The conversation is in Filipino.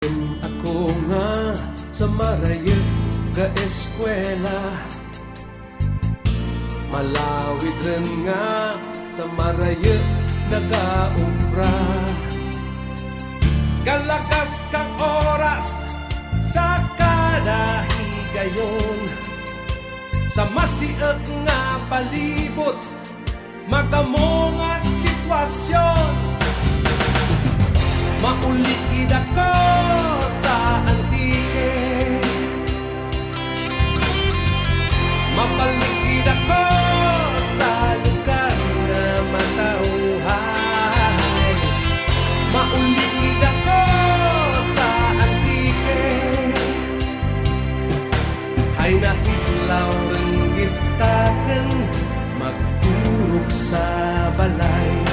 Ken ako nga sa marayot ka eskwela, malawid rin nga sa marayot nagaubra. Kalakas kang oras sa kada higayon, sa masiag nga palibot magamo nga sitwasyon. Maulikid ako sa antike, mapalikid ako sa lugar na matauhay. Maulikid ako sa antike, ay nahilaw rin gitaken magturok sa balay.